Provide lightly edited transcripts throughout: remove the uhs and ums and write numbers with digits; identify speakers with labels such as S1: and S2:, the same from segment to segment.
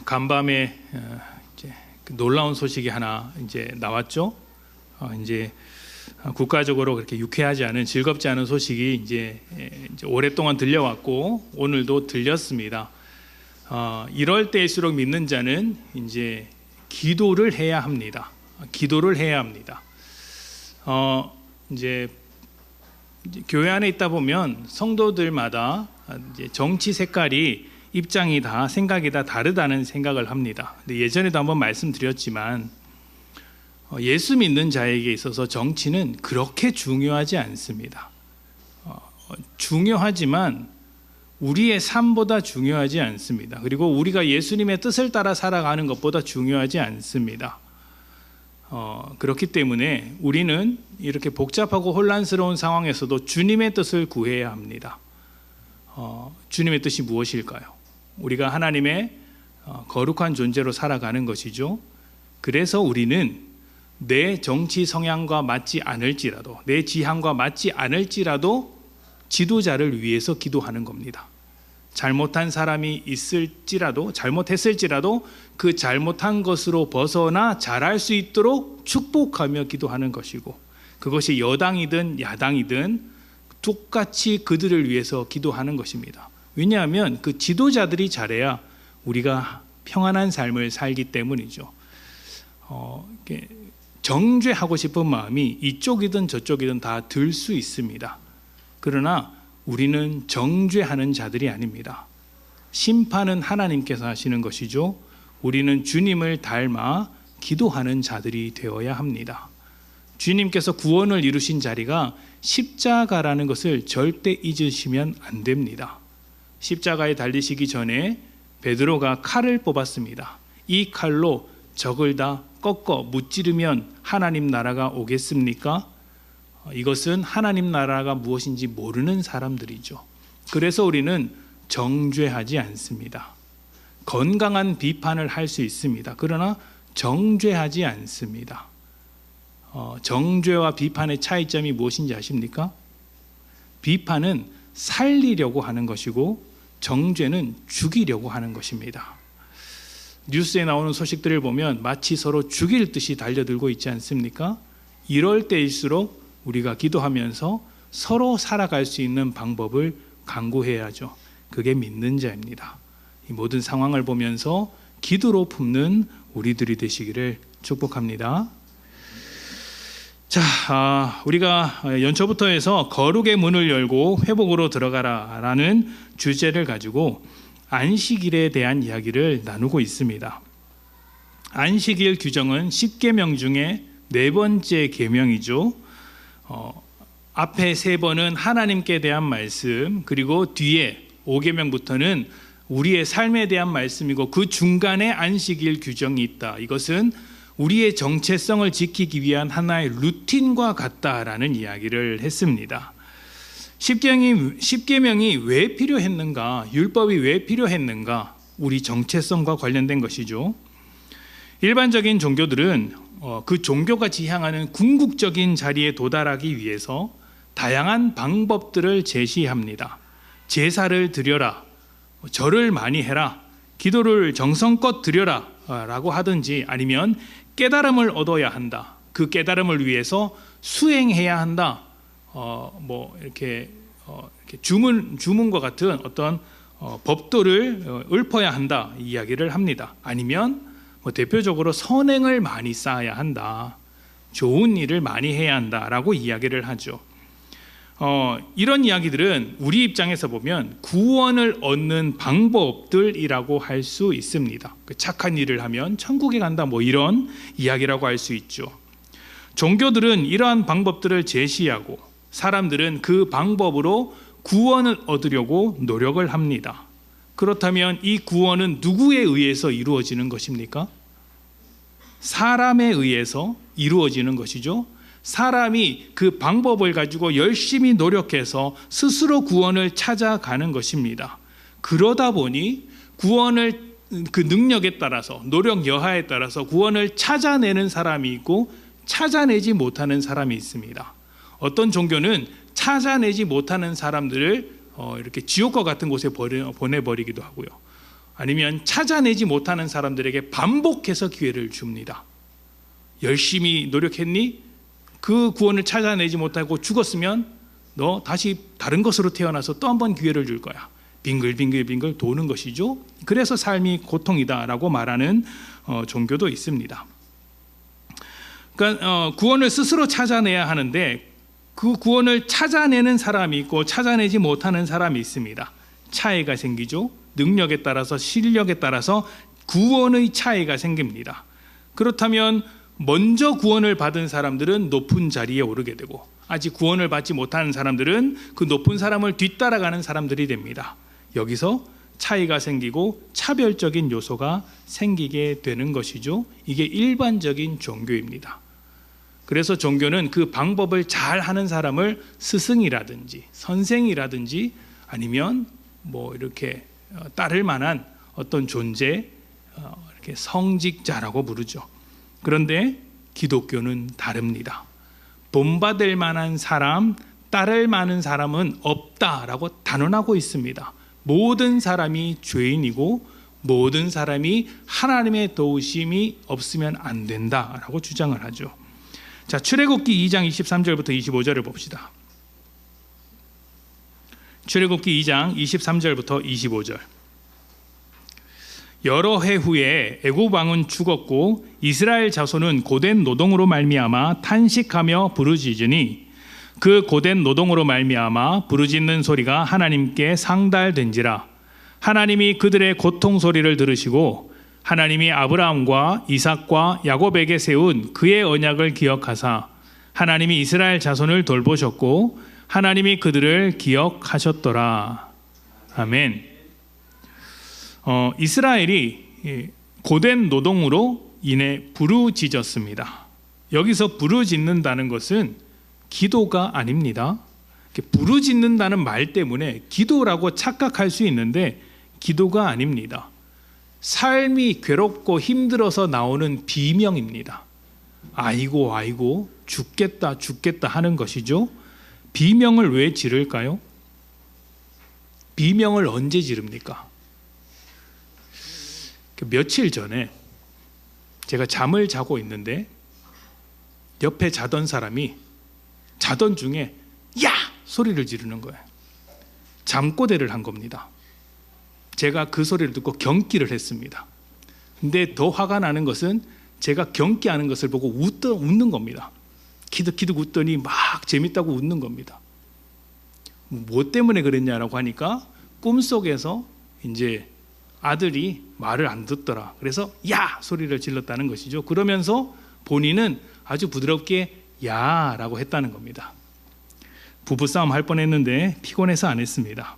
S1: 간밤에 이제 놀라운 소식이 하나 이제 나왔죠. 이제 국가적으로 그렇게 유쾌하지 않은, 즐겁지 않은 소식이 이제 오랫동안 들려왔고 오늘도 들렸습니다. 이럴 때일수록 믿는 자는 이제 기도를 해야 합니다. 기도를 해야 합니다. 이제 교회 안에 있다 보면 성도들마다 이제 정치 색깔이, 입장이 다, 생각이 다 다르다는 생각을 합니다. 근데 예전에도 한번 말씀드렸지만 예수 믿는 자에게 있어서 정치는 그렇게 중요하지 않습니다. 중요하지만 우리의 삶보다 중요하지 않습니다. 그리고 우리가 예수님의 뜻을 따라 살아가는 것보다 중요하지 않습니다. 그렇기 때문에 우리는 이렇게 복잡하고 혼란스러운 상황에서도 주님의 뜻을 구해야 합니다. 주님의 뜻이 무엇일까요? 우리가 하나님의 거룩한 존재로 살아가는 것이죠. 그래서 우리는 내 정치 성향과 맞지 않을지라도, 내 지향과 맞지 않을지라도 지도자를 위해서 기도하는 겁니다. 잘못한 사람이 있을지라도, 잘못했을지라도 그 잘못한 것으로 벗어나 잘할 수 있도록 축복하며 기도하는 것이고, 그것이 여당이든 야당이든 똑같이 그들을 위해서 기도하는 것입니다. 왜냐하면 그 지도자들이 잘해야 우리가 평안한 삶을 살기 때문이죠. 정죄하고 싶은 마음이 이쪽이든 저쪽이든 다 들 수 있습니다. 그러나 우리는 정죄하는 자들이 아닙니다. 심판은 하나님께서 하시는 것이죠. 우리는 주님을 닮아 기도하는 자들이 되어야 합니다. 주님께서 구원을 이루신 자리가 십자가라는 것을 절대 잊으시면 안 됩니다. 십자가에 달리시기 전에 베드로가 칼을 뽑았습니다. 이 칼로 적을 다 꺾어 무찌르면 하나님 나라가 오겠습니까? 이것은 하나님 나라가 무엇인지 모르는 사람들이죠. 그래서 우리는 정죄하지 않습니다. 건강한 비판을 할 수 있습니다. 그러나 정죄하지 않습니다. 정죄와 비판의 차이점이 무엇인지 아십니까? 비판은 살리려고 하는 것이고 정죄는 죽이려고 하는 것입니다. 뉴스에 나오는 소식들을 보면 마치 서로 죽일 듯이 달려들고 있지 않습니까? 이럴 때일수록 우리가 기도하면서 서로 살아갈 수 있는 방법을 강구해야죠. 그게 믿는 자입니다. 이 모든 상황을 보면서 기도로 품는 우리들이 되시기를 축복합니다. 자, 우리가 연초부터 해서 거룩의 문을 열고 회복으로 들어가라라는 주제를 가지고 안식일에 대한 이야기를 나누고 있습니다. 안식일 규정은 10계명 중에 4번째 계명이죠. 앞에 3번은 하나님께 대한 말씀, 그리고 뒤에 5계명부터는 우리의 삶에 대한 말씀이고, 그 중간에 안식일 규정이 있다. 이것은 우리의 정체성을 지키기 위한 하나의 루틴과 같다라는 이야기를 했습니다. 10계명이 왜 필요했는가? 율법이 왜 필요했는가? 우리 정체성과 관련된 것이죠. 일반적인 종교들은 그 종교가 지향하는 궁극적인 자리에 도달하기 위해서 다양한 방법들을 제시합니다. 제사를 드려라, 절을 많이 해라, 기도를 정성껏 드려라 라고 하든지, 아니면 깨달음을 얻어야 한다, 그 깨달음을 위해서 수행해야 한다, 이렇게 주문과 같은 어떤 법도를 읊어야 한다, 이야기를 합니다. 아니면 대표적으로 선행을 많이 쌓아야 한다, 좋은 일을 많이 해야 한다라고 이야기를 하죠. 이런 이야기들은 우리 입장에서 보면 구원을 얻는 방법들이라고 할 수 있습니다. 착한 일을 하면 천국에 간다, 이런 이야기라고 할 수 있죠. 종교들은 이러한 방법들을 제시하고 사람들은 그 방법으로 구원을 얻으려고 노력을 합니다. 그렇다면 이 구원은 누구에 의해서 이루어지는 것입니까? 사람에 의해서 이루어지는 것이죠. 사람이 그 방법을 가지고 열심히 노력해서 스스로 구원을 찾아가는 것입니다. 그러다 보니 구원을, 그 능력에 따라서, 노력 여하에 따라서 구원을 찾아내는 사람이 있고 찾아내지 못하는 사람이 있습니다. 어떤 종교는 찾아내지 못하는 사람들을 이렇게 지옥과 같은 곳에 보내버리기도 하고요. 아니면 찾아내지 못하는 사람들에게 반복해서 기회를 줍니다. 열심히 노력했니? 그 구원을 찾아내지 못하고 죽었으면 너 다시 다른 것으로 태어나서 또 한 번 기회를 줄 거야. 빙글빙글 도는 것이죠. 그래서 삶이 고통이다라고 말하는 종교도 있습니다. 그러니까 구원을 스스로 찾아내야 하는데 그 구원을 찾아내는 사람이 있고 찾아내지 못하는 사람이 있습니다. 차이가 생기죠. 능력에 따라서 실력에 따라서 구원의 차이가 생깁니다. 그렇다면 먼저 구원을 받은 사람들은 높은 자리에 오르게 되고 아직 구원을 받지 못하는 사람들은 그 높은 사람을 뒤따라가는 사람들이 됩니다. 여기서 차이가 생기고 차별적인 요소가 생기게 되는 것이죠. 이게 일반적인 종교입니다. 그래서 종교는 그 방법을 잘 하는 사람을 스승이라든지 선생이라든지 아니면 뭐 이렇게 따를 만한 어떤 존재, 이렇게 성직자라고 부르죠. 그런데 기독교는 다릅니다. 본받을 만한 사람, 따를 만한 사람은 없다라고 단언하고 있습니다. 모든 사람이 죄인이고 모든 사람이 하나님의 도우심이 없으면 안 된다라고 주장을 하죠. 자, 출애굽기 2장 23절부터 25절을 봅시다. 출애굽기 2장 23절부터 25절. 여러 해 후에 애굽 왕은 죽었고 이스라엘 자손은 고된 노동으로 말미암아 탄식하며 부르짖으니 그 고된 노동으로 말미암아 부르짖는 소리가 하나님께 상달된지라. 하나님이 그들의 고통 소리를 들으시고 하나님이 아브라함과 이삭과 야곱에게 세운 그의 언약을 기억하사 하나님이 이스라엘 자손을 돌보셨고 하나님이 그들을 기억하셨더라. 아멘. 이스라엘이 고된 노동으로 인해 부르짖었습니다. 여기서 부르짖는다는 것은 기도가 아닙니다. 부르짖는다는 말 때문에 기도라고 착각할 수 있는데 기도가 아닙니다. 삶이 괴롭고 힘들어서 나오는 비명입니다. 아이고 죽겠다 하는 것이죠. 비명을 왜 지를까요? 비명을 언제 지릅니까? 며칠 전에 제가 잠을 자고 있는데 옆에 자던 사람이 자던 중에 야! 소리를 지르는 거예요. 잠꼬대를 한 겁니다. 제가 그 소리를 듣고 경기를 했습니다. 근데 더 화가 나는 것은 제가 경기하는 것을 보고 웃는 겁니다. 키득키득 웃더니 막 재밌다고 웃는 겁니다. 뭐 때문에 그랬냐라고 하니까 꿈속에서 이제 아들이 말을 안 듣더라. 그래서 야! 소리를 질렀다는 것이죠. 그러면서 본인은 아주 부드럽게 야! 라고 했다는 겁니다. 부부싸움 할 뻔했는데 피곤해서 안 했습니다.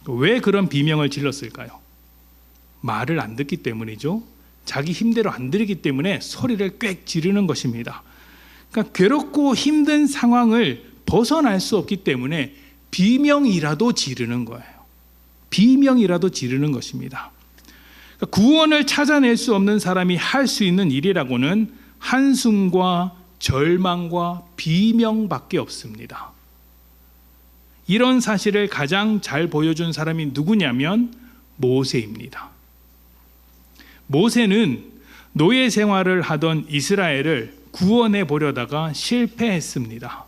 S1: 왜 그런 비명을 질렀을까요? 말을 안 듣기 때문이죠. 자기 힘대로 안 들리기 때문에 소리를 꽥 지르는 것입니다. 그러니까 괴롭고 힘든 상황을 벗어날 수 없기 때문에 비명이라도 지르는 거예요. 비명이라도 지르는 것입니다. 그러니까 구원을 찾아낼 수 없는 사람이 할 수 있는 일이라고는 한숨과 절망과 비명밖에 없습니다. 이런 사실을 가장 잘 보여준 사람이 누구냐면 모세입니다. 모세는 노예 생활을 하던 이스라엘을 구원해 보려다가 실패했습니다.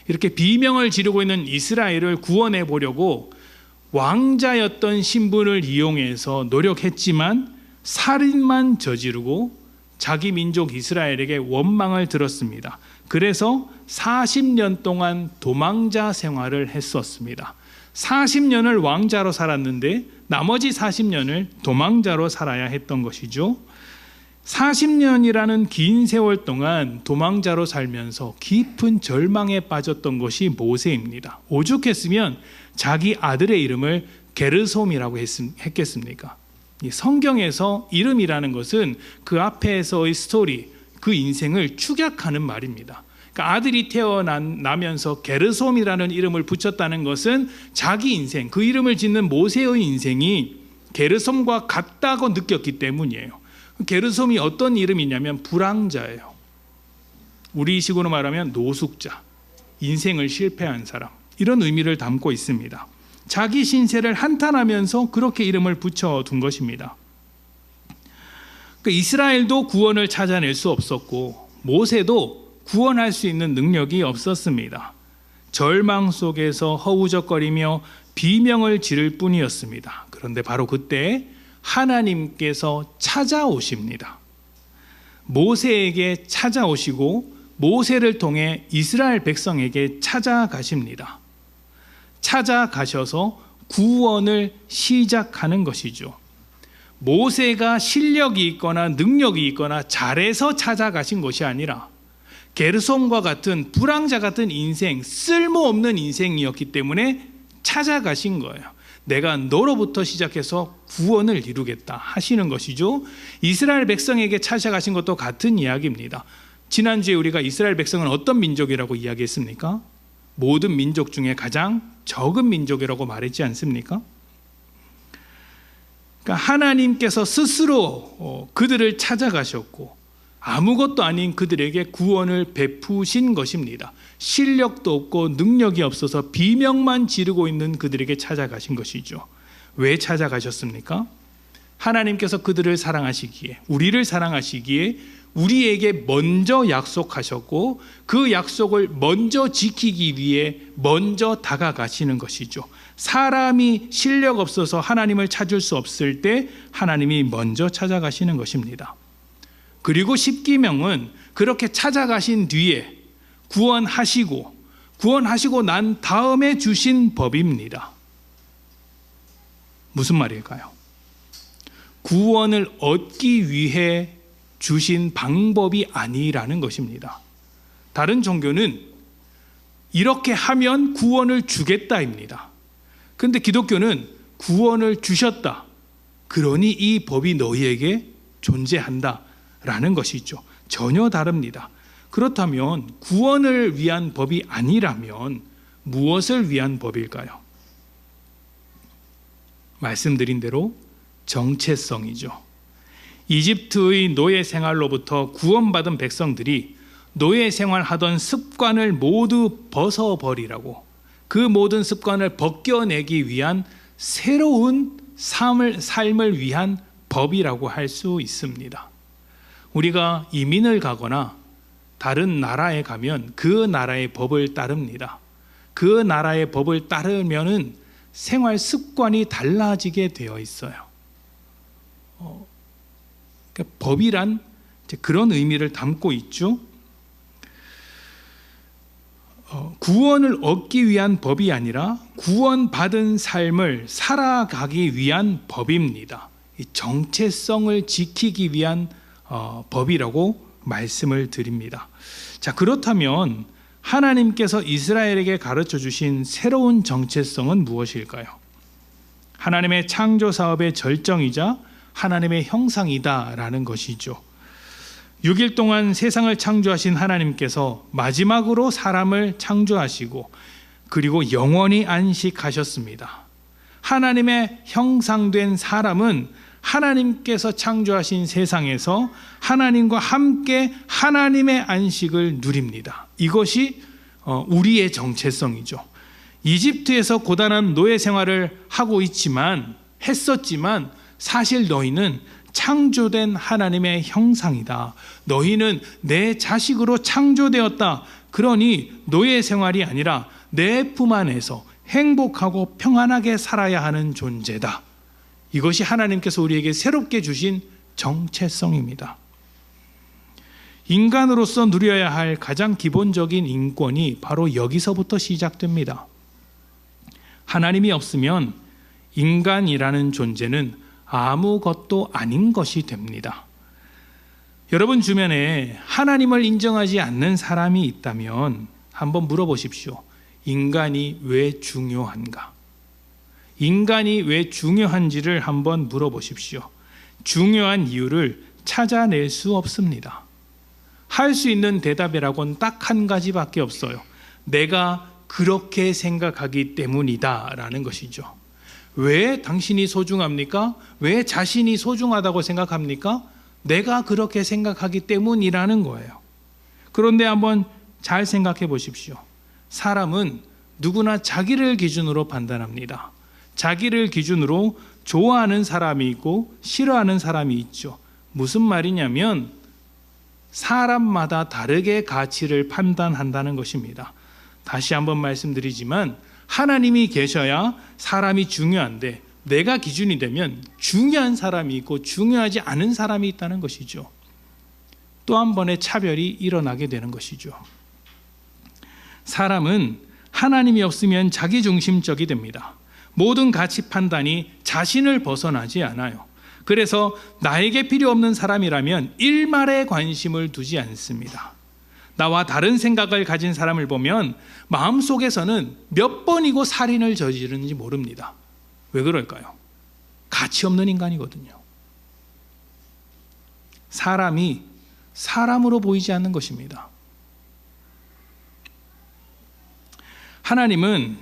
S1: 이렇게 비명을 지르고 있는 이스라엘을 구원해 보려고 왕자였던 신분을 이용해서 노력했지만 살인만 저지르고 자기 민족 이스라엘에게 원망을 들었습니다. 그래서 40년 동안 도망자 생활을 했었습니다. 40년을 왕자로 살았는데 나머지 40년을 도망자로 살아야 했던 것이죠. 40년이라는 긴 세월 동안 도망자로 살면서 깊은 절망에 빠졌던 것이 모세입니다. 오죽했으면 자기 아들의 이름을 게르솜이라고 했겠습니까? 이 성경에서 이름이라는 것은 그 앞에서의 스토리, 그 인생을 축약하는 말입니다. 그러니까 아들이 태어나면서 게르솜이라는 이름을 붙였다는 것은 자기 인생, 그 이름을 짓는 모세의 인생이 게르솜과 같다고 느꼈기 때문이에요. 게르솜이 어떤 이름이냐면 불황자예요. 우리식으로 말하면 노숙자, 인생을 실패한 사람, 이런 의미를 담고 있습니다. 자기 신세를 한탄하면서 그렇게 이름을 붙여둔 것입니다. 그러니까 이스라엘도 구원을 찾아낼 수 없었고 모세도 구원할 수 있는 능력이 없었습니다. 절망 속에서 허우적거리며 비명을 지를 뿐이었습니다. 그런데 바로 그때 하나님께서 찾아오십니다. 모세에게 찾아오시고 모세를 통해 이스라엘 백성에게 찾아가십니다. 찾아가셔서 구원을 시작하는 것이죠. 모세가 실력이 있거나 능력이 있거나 잘해서 찾아가신 것이 아니라 게르솜과 같은 불황자 같은 인생, 쓸모없는 인생이었기 때문에 찾아가신 거예요. 내가 너로부터 시작해서 구원을 이루겠다 하시는 것이죠. 이스라엘 백성에게 찾아가신 것도 같은 이야기입니다. 지난주에 우리가 이스라엘 백성은 어떤 민족이라고 이야기했습니까? 모든 민족 중에 가장 적은 민족이라고 말했지 않습니까? 그러니까 하나님께서 스스로 그들을 찾아가셨고 아무것도 아닌 그들에게 구원을 베푸신 것입니다. 실력도 없고 능력이 없어서 비명만 지르고 있는 그들에게 찾아가신 것이죠. 왜 찾아가셨습니까? 하나님께서 그들을 사랑하시기에, 우리를 사랑하시기에 우리에게 먼저 약속하셨고 그 약속을 먼저 지키기 위해 먼저 다가가시는 것이죠. 사람이 실력 없어서 하나님을 찾을 수 없을 때 하나님이 먼저 찾아가시는 것입니다. 그리고 십계명은 그렇게 찾아가신 뒤에 구원하시고 난 다음에 주신 법입니다. 무슨 말일까요? 구원을 얻기 위해 주신 방법이 아니라는 것입니다. 다른 종교는 이렇게 하면 구원을 주겠다입니다. 그런데 기독교는 구원을 주셨다. 그러니 이 법이 너희에게 존재한다라는 것이죠. 전혀 다릅니다. 그렇다면 구원을 위한 법이 아니라면 무엇을 위한 법일까요? 말씀드린 대로 정체성이죠. 이집트의 노예 생활로부터 구원받은 백성들이 노예 생활하던 습관을 모두 벗어버리라고, 그 모든 습관을 벗겨내기 위한 새로운 삶을 위한 법이라고 할 수 있습니다. 우리가 이민을 가거나 다른 나라에 가면 그 나라의 법을 따릅니다. 그 나라의 법을 따르면은 생활 습관이 달라지게 되어 있어요. 그러니까 법이란 그런 의미를 담고 있죠. 구원을 얻기 위한 법이 아니라 구원받은 삶을 살아가기 위한 법입니다. 이 정체성을 지키기 위한 법이라고 말씀을 드립니다. 자, 그렇다면 하나님께서 이스라엘에게 가르쳐 주신 새로운 정체성은 무엇일까요? 하나님의 창조 사업의 절정이자 하나님의 형상이다라는 것이죠. 6일 동안 세상을 창조하신 하나님께서 마지막으로 사람을 창조하시고 그리고 영원히 안식하셨습니다. 하나님의 형상된 사람은 하나님께서 창조하신 세상에서 하나님과 함께 하나님의 안식을 누립니다. 이것이 우리의 정체성이죠. 이집트에서 고단한 노예 생활을 하고 했었지만 사실 너희는 창조된 하나님의 형상이다. 너희는 내 자식으로 창조되었다. 그러니 노예 생활이 아니라 내 품 안에서 행복하고 평안하게 살아야 하는 존재다. 이것이 하나님께서 우리에게 새롭게 주신 정체성입니다. 인간으로서 누려야 할 가장 기본적인 인권이 바로 여기서부터 시작됩니다. 하나님이 없으면 인간이라는 존재는 아무것도 아닌 것이 됩니다. 여러분 주변에 하나님을 인정하지 않는 사람이 있다면 한번 물어보십시오. 인간이 왜 중요한가? 인간이 왜 중요한지를 한번 물어보십시오. 중요한 이유를 찾아낼 수 없습니다. 할 수 있는 대답이라고는 딱 한 가지밖에 없어요. 내가 그렇게 생각하기 때문이다 라는 것이죠. 왜 당신이 소중합니까? 왜 자신이 소중하다고 생각합니까? 내가 그렇게 생각하기 때문이라는 거예요. 그런데 한번 잘 생각해 보십시오. 사람은 누구나 자기를 기준으로 판단합니다. 자기를 기준으로 좋아하는 사람이 있고 싫어하는 사람이 있죠. 무슨 말이냐면 사람마다 다르게 가치를 판단한다는 것입니다. 다시 한번 말씀드리지만 하나님이 계셔야 사람이 중요한데 내가 기준이 되면 중요한 사람이 있고 중요하지 않은 사람이 있다는 것이죠. 또 한 번의 차별이 일어나게 되는 것이죠. 사람은 하나님이 없으면 자기중심적이 됩니다. 모든 가치 판단이 자신을 벗어나지 않아요. 그래서 나에게 필요 없는 사람이라면 일말에 관심을 두지 않습니다. 나와 다른 생각을 가진 사람을 보면 마음속에서는 몇 번이고 살인을 저지르는지 모릅니다. 왜 그럴까요? 가치 없는 인간이거든요. 사람이 사람으로 보이지 않는 것입니다. 하나님은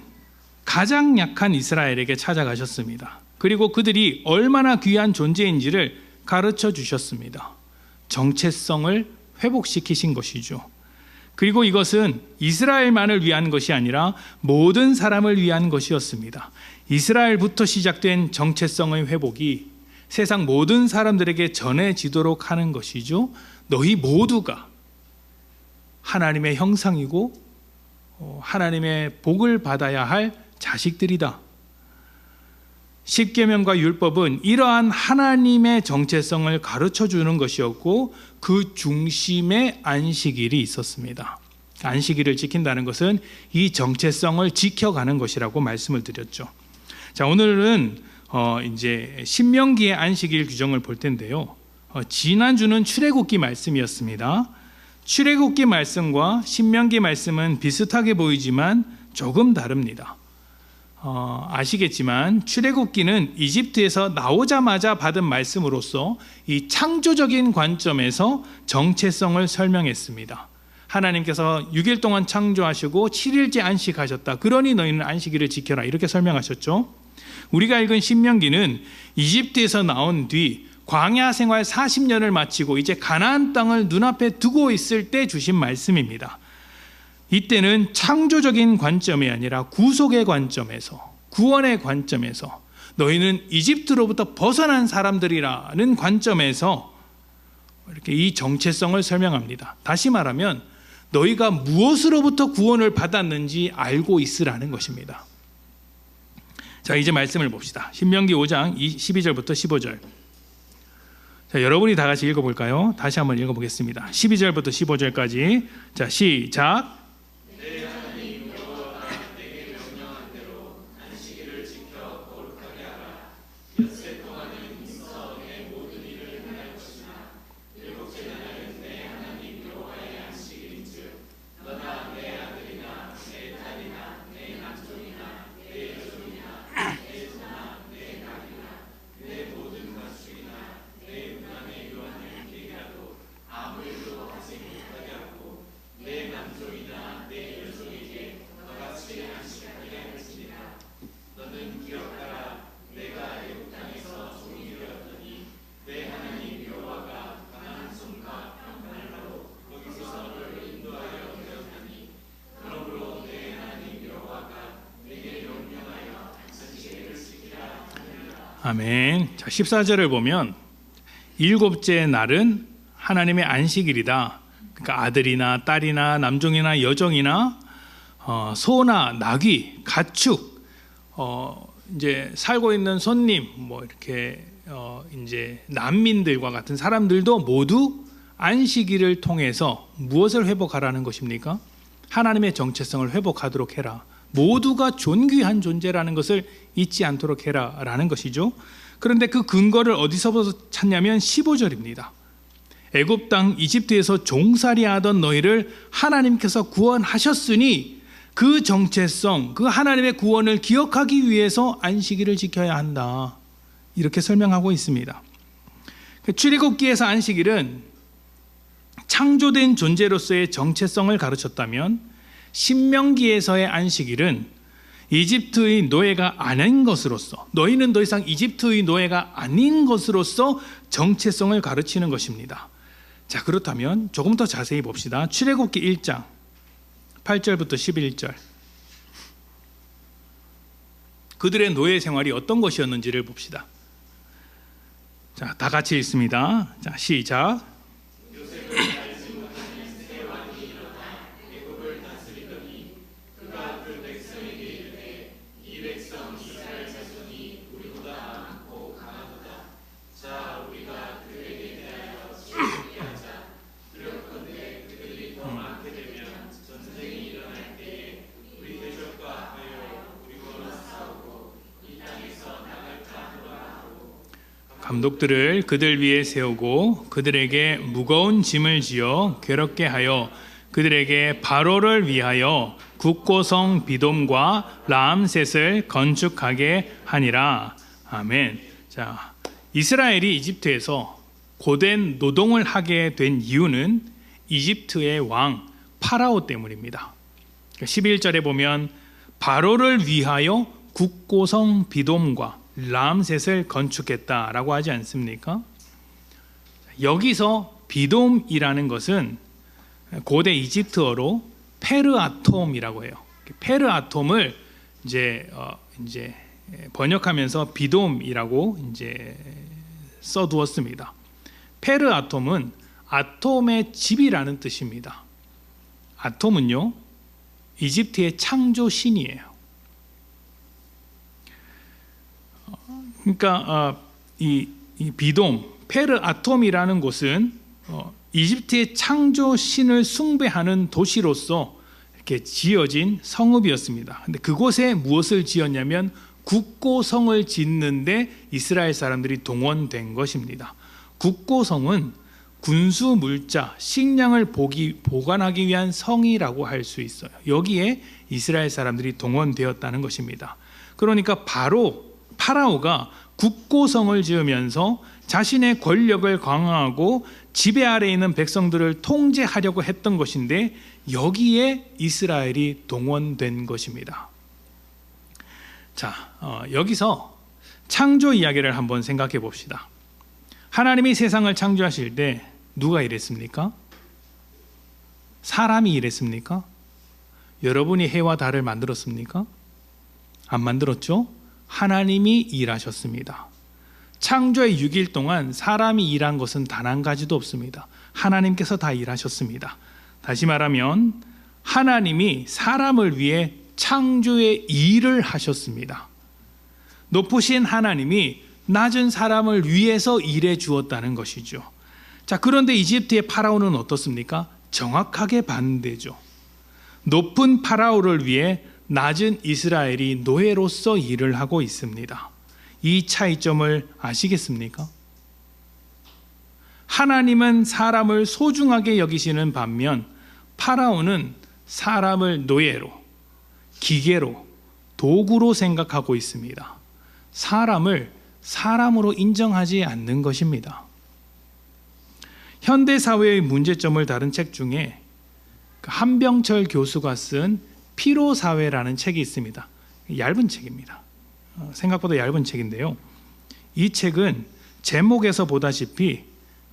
S1: 가장 약한 이스라엘에게 찾아가셨습니다. 그리고 그들이 얼마나 귀한 존재인지를 가르쳐 주셨습니다. 정체성을 회복시키신 것이죠. 그리고 이것은 이스라엘만을 위한 것이 아니라 모든 사람을 위한 것이었습니다. 이스라엘부터 시작된 정체성의 회복이 세상 모든 사람들에게 전해지도록 하는 것이죠. 너희 모두가 하나님의 형상이고 하나님의 복을 받아야 할 자식들이다. 십계명과 율법은 이러한 하나님의 정체성을 가르쳐 주는 것이었고 그 중심에 안식일이 있었습니다. 안식일을 지킨다는 것은 이 정체성을 지켜가는 것이라고 말씀을 드렸죠. 자, 오늘은 이제 신명기의 안식일 규정을 볼 텐데요. 지난주는 출애굽기 말씀이었습니다. 출애굽기 말씀과 신명기 말씀은 비슷하게 보이지만 조금 다릅니다. 아시겠지만 출애굽기는 이집트에서 나오자마자 받은 말씀으로서 이 창조적인 관점에서 정체성을 설명했습니다. 하나님께서 6일 동안 창조하시고 7일째 안식하셨다. 그러니 너희는 안식일을 지켜라. 이렇게 설명하셨죠. 우리가 읽은 신명기는 이집트에서 나온 뒤 광야 생활 40년을 마치고 이제 가나안 땅을 눈앞에 두고 있을 때 주신 말씀입니다. 이때는 창조적인 관점이 아니라 구속의 관점에서, 구원의 관점에서 너희는 이집트로부터 벗어난 사람들이라는 관점에서 이렇게 이 정체성을 설명합니다. 다시 말하면 너희가 무엇으로부터 구원을 받았는지 알고 있으라는 것입니다. 자, 이제 말씀을 봅시다. 신명기 5장 12절부터 15절. 자, 여러분이 다 같이 읽어볼까요? 다시 한번 읽어보겠습니다. 12절부터 15절까지. 자, 시작. 아멘. 자, 14절을 보면 일곱째 날은 하나님의 안식일이다. 그러니까 아들이나 딸이나 남종이나 여종이나 소나 나귀, 가축, 이제 살고 있는 손님, 뭐 이렇게 이제 난민들과 같은 사람들도 모두 안식일을 통해서 무엇을 회복하라는 것입니까? 하나님의 정체성을 회복하도록 해라. 모두가 존귀한 존재라는 것을 잊지 않도록 해라라는 것이죠. 그런데 그 근거를 어디서부터 찾냐면 15절입니다. 애굽 땅 이집트에서 종살이하던 너희를 하나님께서 구원하셨으니 그 정체성, 그 하나님의 구원을 기억하기 위해서 안식일을 지켜야 한다. 이렇게 설명하고 있습니다. 출애굽기에서 안식일은 창조된 존재로서의 정체성을 가르쳤다면 신명기에서의 안식일은 이집트의 노예가 아닌 것으로서, 너희는 더 이상 이집트의 노예가 아닌 것으로서 정체성을 가르치는 것입니다. 자, 그렇다면 조금 더 자세히 봅시다. 출애굽기 1장 8절부터 11절. 그들의 노예 생활이 어떤 것이었는지를 봅시다. 자, 다 같이 읽습니다. 자, 시작. 감독들을 그들 위에 세우고 그들에게 무거운 짐을 지어 괴롭게 하여 그들에게 바로를 위하여 국고성 비돔과 라암셋을 건축하게 하니라. 아멘. 자, 이스라엘이 이집트에서 고된 노동을 하게 된 이유는 이집트의 왕 파라오 때문입니다. 11절에 보면 바로를 위하여 국고성 비돔과 라암셋을 건축했다라고 하지 않습니까? 여기서 비돔이라는 것은 고대 이집트어로 페르아톰이라고 해요. 페르아톰을 이제 번역하면서 비돔이라고 이제 써두었습니다. 페르아톰은 아톰의 집이라는 뜻입니다. 아톰은요, 이집트의 창조 신이에요. 그러니까 이 비돔, 페르아톰이라는 곳은 이집트의 창조 신을 숭배하는 도시로서 이렇게 지어진 성읍이었습니다. 근데 그곳에 무엇을 지었냐면 국고성을 짓는데 이스라엘 사람들이 동원된 것입니다. 국고성은 군수 물자, 식량을 보관하기 위한 성이라고 할 수 있어요. 여기에 이스라엘 사람들이 동원되었다는 것입니다. 그러니까 파라오가 국고성을 지으면서 자신의 권력을 강화하고 지배 아래에 있는 백성들을 통제하려고 했던 것인데 여기에 이스라엘이 동원된 것입니다. 자, 여기서 창조 이야기를 한번 생각해 봅시다. 하나님이 세상을 창조하실 때 누가 일했습니까? 사람이 일했습니까? 여러분이 해와 달을 만들었습니까? 안 만들었죠? 하나님이 일하셨습니다. 창조의 6일 동안 사람이 일한 것은 단 한 가지도 없습니다. 하나님께서 다 일하셨습니다. 다시 말하면 하나님이 사람을 위해 창조의 일을 하셨습니다. 높으신 하나님이 낮은 사람을 위해서 일해 주었다는 것이죠. 자, 그런데 이집트의 파라오는 어떻습니까? 정확하게 반대죠. 높은 파라오를 위해 낮은 이스라엘이 노예로서 일을 하고 있습니다. 이 차이점을 아시겠습니까? 하나님은 사람을 소중하게 여기시는 반면 파라오는 사람을 노예로, 기계로, 도구로 생각하고 있습니다. 사람을 사람으로 인정하지 않는 것입니다. 현대 사회의 문제점을 다룬 책 중에 한병철 교수가 쓴 피로사회라는 책이 있습니다. 얇은 책입니다. 생각보다 얇은 책인데요. 이 책은 제목에서 보다시피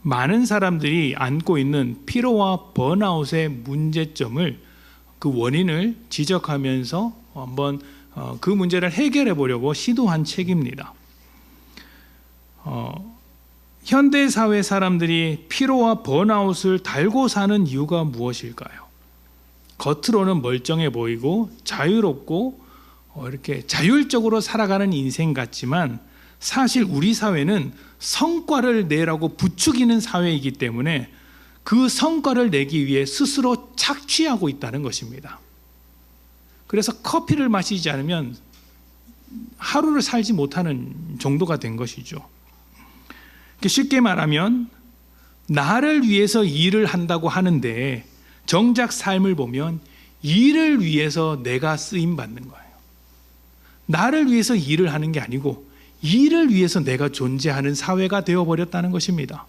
S1: 많은 사람들이 안고 있는 피로와 번아웃의 문제점을 그 원인을 지적하면서 한번 그 문제를 해결해 보려고 시도한 책입니다. 현대 사회 사람들이 피로와 번아웃을 달고 사는 이유가 무엇일까요? 겉으로는 멀쩡해 보이고 자유롭고 이렇게 자율적으로 살아가는 인생 같지만 사실 우리 사회는 성과를 내라고 부추기는 사회이기 때문에 그 성과를 내기 위해 스스로 착취하고 있다는 것입니다. 그래서 커피를 마시지 않으면 하루를 살지 못하는 정도가 된 것이죠. 쉽게 말하면 나를 위해서 일을 한다고 하는데 정작 삶을 보면 일을 위해서 내가 쓰임받는 거예요. 나를 위해서 일을 하는 게 아니고 일을 위해서 내가 존재하는 사회가 되어버렸다는 것입니다.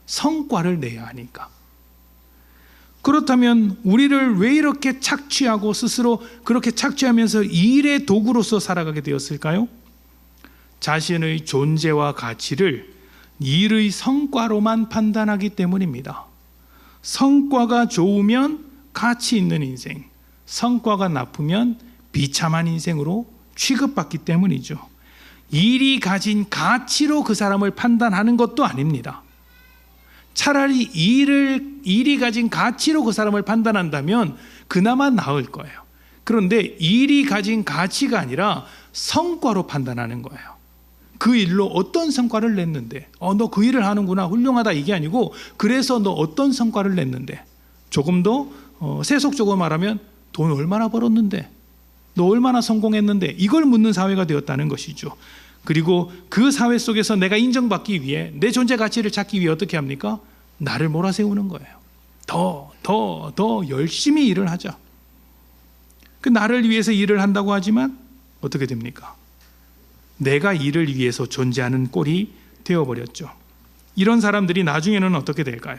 S1: 성과를 내야 하니까. 그렇다면 우리를 왜 이렇게 착취하고 스스로 그렇게 착취하면서 일의 도구로서 살아가게 되었을까요? 자신의 존재와 가치를 일의 성과로만 판단하기 때문입니다. 성과가 좋으면 가치 있는 인생, 성과가 나쁘면 비참한 인생으로 취급받기 때문이죠. 일이 가진 가치로 그 사람을 판단하는 것도 아닙니다. 차라리 일이 가진 가치로 그 사람을 판단한다면 그나마 나을 거예요. 그런데 일이 가진 가치가 아니라 성과로 판단하는 거예요. 그 일로 어떤 성과를 냈는데, 너 그 일을 하는구나, 훌륭하다, 이게 아니고, 그래서 너 어떤 성과를 냈는데, 조금 더 세속적으로 말하면 돈 얼마나 벌었는데, 너 얼마나 성공했는데, 이걸 묻는 사회가 되었다는 것이죠. 그리고 그 사회 속에서 내가 인정받기 위해, 내 존재 가치를 찾기 위해 어떻게 합니까? 나를 몰아세우는 거예요. 더 열심히 일을 하자. 그 나를 위해서 일을 한다고 하지만 어떻게 됩니까? 내가 일을 위해서 존재하는 꼴이 되어버렸죠. 이런 사람들이 나중에는 어떻게 될까요?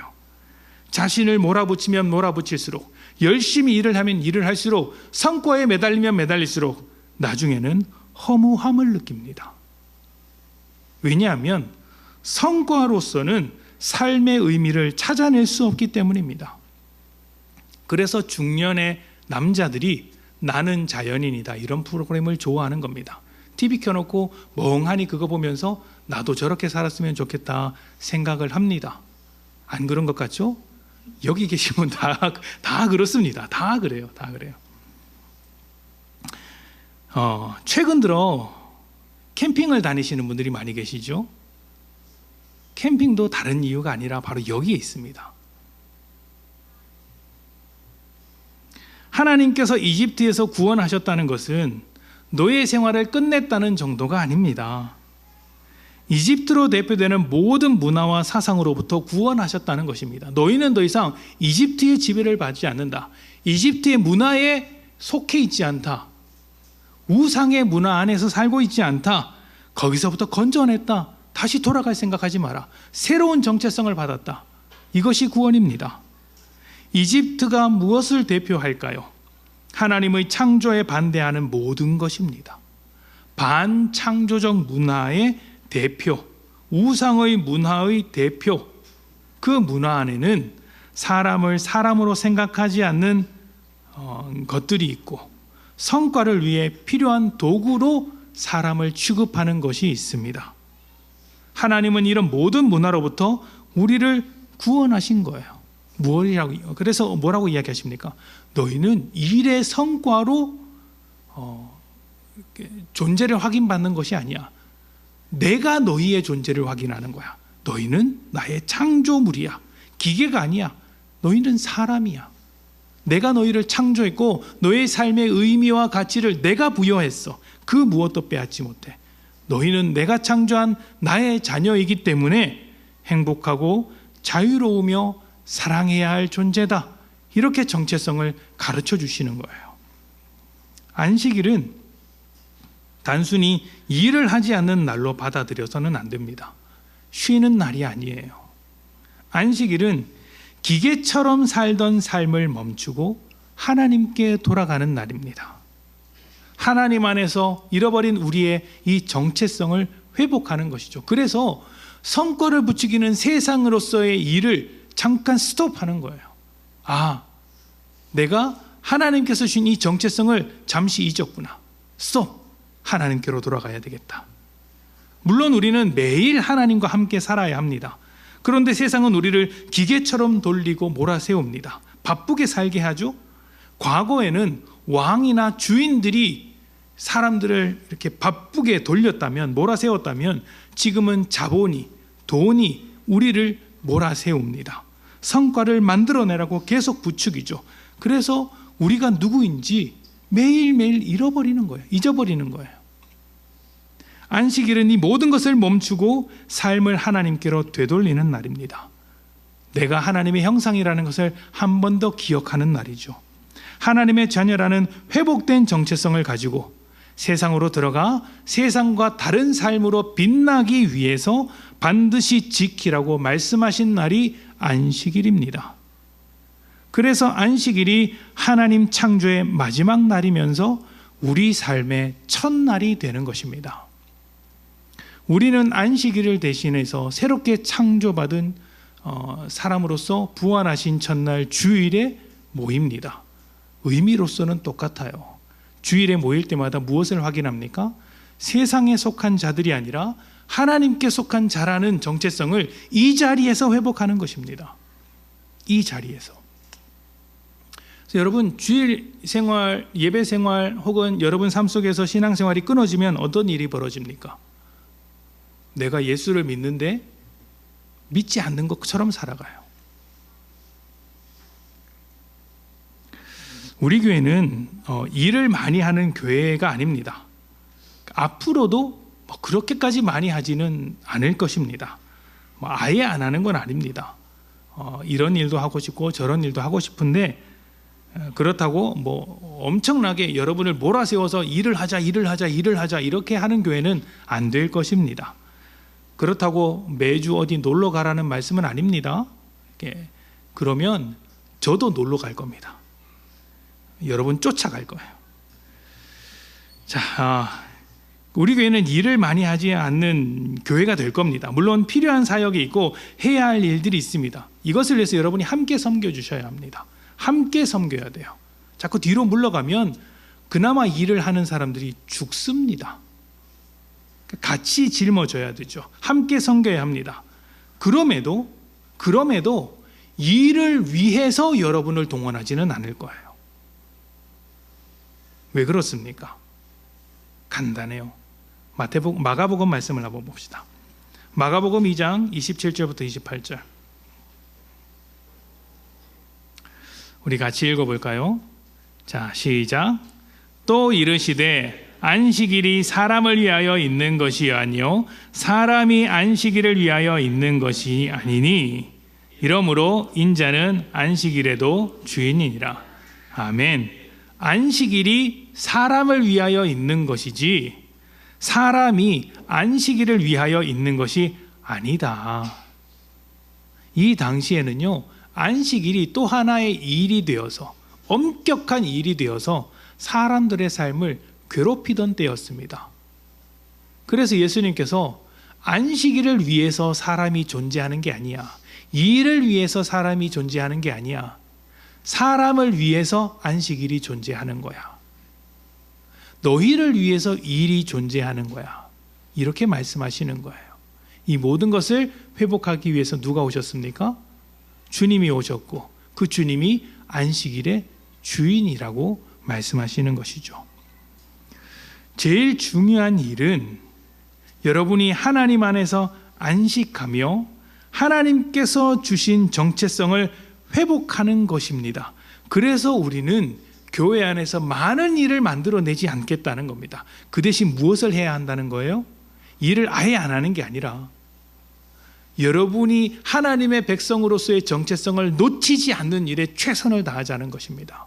S1: 자신을 몰아붙이면 몰아붙일수록, 열심히 일을 하면 일을 할수록, 성과에 매달리면 매달릴수록 나중에는 허무함을 느낍니다. 왜냐하면 성과로서는 삶의 의미를 찾아낼 수 없기 때문입니다. 그래서 중년의 남자들이 나는 자연인이다, 이런 프로그램을 좋아하는 겁니다. TV 켜놓고 멍하니 그거 보면서 나도 저렇게 살았으면 좋겠다 생각을 합니다. 안 그런 것 같죠? 여기 계신 분 다 그렇습니다. 다 그래요. 최근 들어 캠핑을 다니시는 분들이 많이 계시죠? 캠핑도 다른 이유가 아니라 바로 여기에 있습니다. 하나님께서 이집트에서 구원하셨다는 것은 노예 생활을 끝냈다는 정도가 아닙니다. 이집트로 대표되는 모든 문화와 사상으로부터 구원하셨다는 것입니다. 너희는 더 이상 이집트의 지배를 받지 않는다. 이집트의 문화에 속해 있지 않다. 우상의 문화 안에서 살고 있지 않다. 거기서부터 건져냈다. 다시 돌아갈 생각하지 마라. 새로운 정체성을 받았다. 이것이 구원입니다. 이집트가 무엇을 대표할까요? 하나님의 창조에 반대하는 모든 것입니다. 반창조적 문화의 대표, 우상의 문화의 대표, 그 문화 안에는 사람을 사람으로 생각하지 않는 것들이 있고, 성과를 위해 필요한 도구로 사람을 취급하는 것이 있습니다. 하나님은 이런 모든 문화로부터 우리를 구원하신 거예요. 그래서 뭐라고 이야기하십니까? 너희는 일의 성과로 존재를 확인받는 것이 아니야. 내가 너희의 존재를 확인하는 거야. 너희는 나의 창조물이야. 기계가 아니야. 너희는 사람이야. 내가 너희를 창조했고 너의 삶의 의미와 가치를 내가 부여했어. 그 무엇도 빼앗지 못해. 너희는 내가 창조한 나의 자녀이기 때문에 행복하고 자유로우며 사랑해야 할 존재다. 이렇게 정체성을 가르쳐 주시는 거예요. 안식일은 단순히 일을 하지 않는 날로 받아들여서는 안 됩니다. 쉬는 날이 아니에요. 안식일은 기계처럼 살던 삶을 멈추고 하나님께 돌아가는 날입니다. 하나님 안에서 잃어버린 우리의 이 정체성을 회복하는 것이죠. 그래서 성과를 붙이기는 세상으로서의 일을 잠깐 스톱하는 거예요. 내가 하나님께서 주신 이 정체성을 잠시 잊었구나. 스톱! 하나님께로 돌아가야 되겠다. 물론 우리는 매일 하나님과 함께 살아야 합니다. 그런데 세상은 우리를 기계처럼 돌리고 몰아세웁니다. 바쁘게 살게 하죠. 과거에는 왕이나 주인들이 사람들을 이렇게 바쁘게 돌렸다면, 몰아세웠다면, 지금은 자본이, 돈이 우리를 몰아세웁니다. 성과를 만들어내라고 계속 부추기죠. 그래서 우리가 누구인지 매일매일 잊어버리는 거예요. 안식일은 이 모든 것을 멈추고 삶을 하나님께로 되돌리는 날입니다. 내가 하나님의 형상이라는 것을 한 번 더 기억하는 날이죠. 하나님의 자녀라는 회복된 정체성을 가지고 세상으로 들어가 세상과 다른 삶으로 빛나기 위해서 반드시 지키라고 말씀하신 날이 안식일입니다. 그래서 안식일이 하나님 창조의 마지막 날이면서 우리 삶의 첫날이 되는 것입니다. 우리는 안식일을 대신해서 새롭게 창조받은 사람으로서 부활하신 첫날 주일에 모입니다. 의미로서는 똑같아요. 주일에 모일 때마다 무엇을 확인합니까? 세상에 속한 자들이 아니라 하나님께 속한 자라는 정체성을 이 자리에서 회복하는 것입니다. 이 자리에서. 그래서 여러분, 주일 생활, 예배 생활 혹은 여러분 삶 속에서 신앙생활이 끊어지면 어떤 일이 벌어집니까? 내가 예수를 믿는데 믿지 않는 것처럼 살아가요. 우리 교회는 일을 많이 하는 교회가 아닙니다. 앞으로도 그렇게까지 많이 하지는 않을 것입니다. 아예 안 하는 건 아닙니다. 이런 일도 하고 싶고 저런 일도 하고 싶은데, 그렇다고 엄청나게 여러분을 몰아세워서 일을 하자 이렇게 하는 교회는 안 될 것입니다. 그렇다고 매주 어디 놀러 가라는 말씀은 아닙니다. 그러면 저도 놀러 갈 겁니다. 여러분 쫓아갈 거예요. 자, 우리 교회는 일을 많이 하지 않는 교회가 될 겁니다. 물론 필요한 사역이 있고 해야 할 일들이 있습니다. 이것을 위해서 여러분이 함께 섬겨주셔야 합니다. 함께 섬겨야 돼요. 자꾸 뒤로 물러가면 그나마 일을 하는 사람들이 죽습니다. 같이 짊어져야 되죠. 함께 섬겨야 합니다. 그럼에도 일을 위해서 여러분을 동원하지는 않을 거예요. 왜 그렇습니까? 간단해요. 마가복음 말씀을 한번 봅시다. 마가복음 2장 27절부터 28절. 우리 같이 읽어볼까요? 자, 시작. 또 이르시되 안식일이 사람을 위하여 있는 것이 아니요 사람이 안식일을 위하여 있는 것이 아니니 이러므로 인자는 안식일에도 주인이니라. 아멘. 안식일이 사람을 위하여 있는 것이지 사람이 안식일을 위하여 있는 것이 아니다. 이 당시에는요, 안식일이 또 하나의 일이 되어서, 엄격한 일이 되어서 사람들의 삶을 괴롭히던 때였습니다. 그래서 예수님께서 안식일을 위해서 사람이 존재하는 게 아니야, 일을 위해서 사람이 존재하는 게 아니야, 사람을 위해서 안식일이 존재하는 거야. 너희를 위해서 일이 존재하는 거야. 이렇게 말씀하시는 거예요. 이 모든 것을 회복하기 위해서 누가 오셨습니까? 주님이 오셨고 그 주님이 안식일의 주인이라고 말씀하시는 것이죠. 제일 중요한 일은 여러분이 하나님 안에서 안식하며 하나님께서 주신 정체성을 회복하는 것입니다. 그래서 우리는 교회 안에서 많은 일을 만들어내지 않겠다는 겁니다. 그 대신 무엇을 해야 한다는 거예요? 일을 아예 안 하는 게 아니라 여러분이 하나님의 백성으로서의 정체성을 놓치지 않는 일에 최선을 다하자는 것입니다.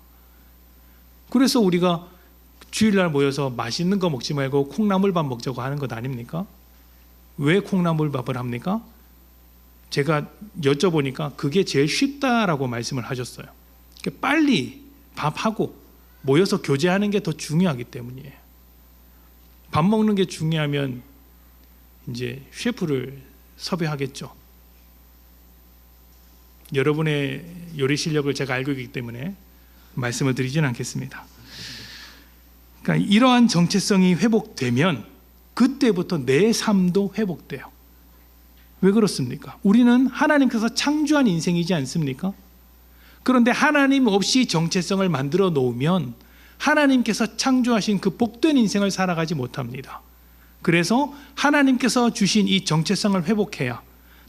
S1: 그래서 우리가 주일날 모여서 맛있는 거 먹지 말고 콩나물밥 먹자고 하는 것 아닙니까? 왜 콩나물밥을 합니까? 제가 여쭤보니까 그게 제일 쉽다라고 말씀을 하셨어요. 빨리 밥하고 모여서 교제하는 게 더 중요하기 때문이에요. 밥 먹는 게 중요하면 이제 셰프를 섭외하겠죠. 여러분의 요리 실력을 제가 알고 있기 때문에 말씀을 드리진 않겠습니다. 그러니까 이러한 정체성이 회복되면 그때부터 내 삶도 회복돼요. 왜 그렇습니까? 우리는 하나님께서 창조한 인생이지 않습니까? 그런데 하나님 없이 정체성을 만들어 놓으면 하나님께서 창조하신 그 복된 인생을 살아가지 못합니다. 그래서 하나님께서 주신 이 정체성을 회복해야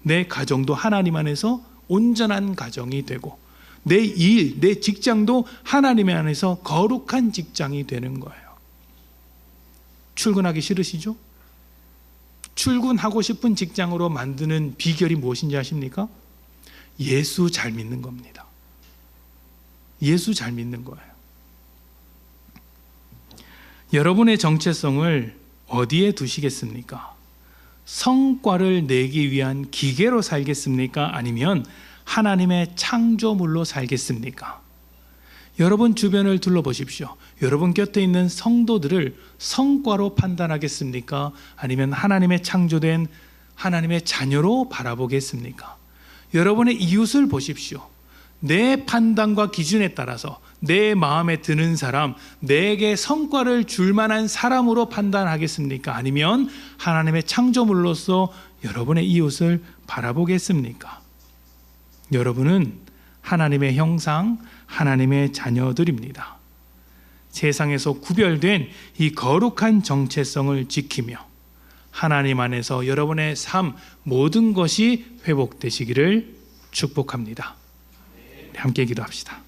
S1: 내 가정도 하나님 안에서 온전한 가정이 되고 내 일, 내 직장도 하나님 안에서 거룩한 직장이 되는 거예요. 출근하기 싫으시죠? 출근하고 싶은 직장으로 만드는 비결이 무엇인지 아십니까? 예수 잘 믿는 겁니다. 예수 잘 믿는 거예요. 여러분의 정체성을 어디에 두시겠습니까? 성과를 내기 위한 기계로 살겠습니까? 아니면 하나님의 창조물로 살겠습니까? 여러분 주변을 둘러보십시오. 여러분 곁에 있는 성도들을 성과로 판단하겠습니까? 아니면 하나님의 창조된 하나님의 자녀로 바라보겠습니까? 여러분의 이웃을 보십시오. 내 판단과 기준에 따라서 내 마음에 드는 사람, 내게 성과를 줄 만한 사람으로 판단하겠습니까? 아니면 하나님의 창조물로서 여러분의 이웃을 바라보겠습니까? 여러분은 하나님의 형상, 하나님의 자녀들입니다. 세상에서 구별된 이 거룩한 정체성을 지키며 하나님 안에서 여러분의 삶 모든 것이 회복되시기를 축복합니다. 함께 기도합시다.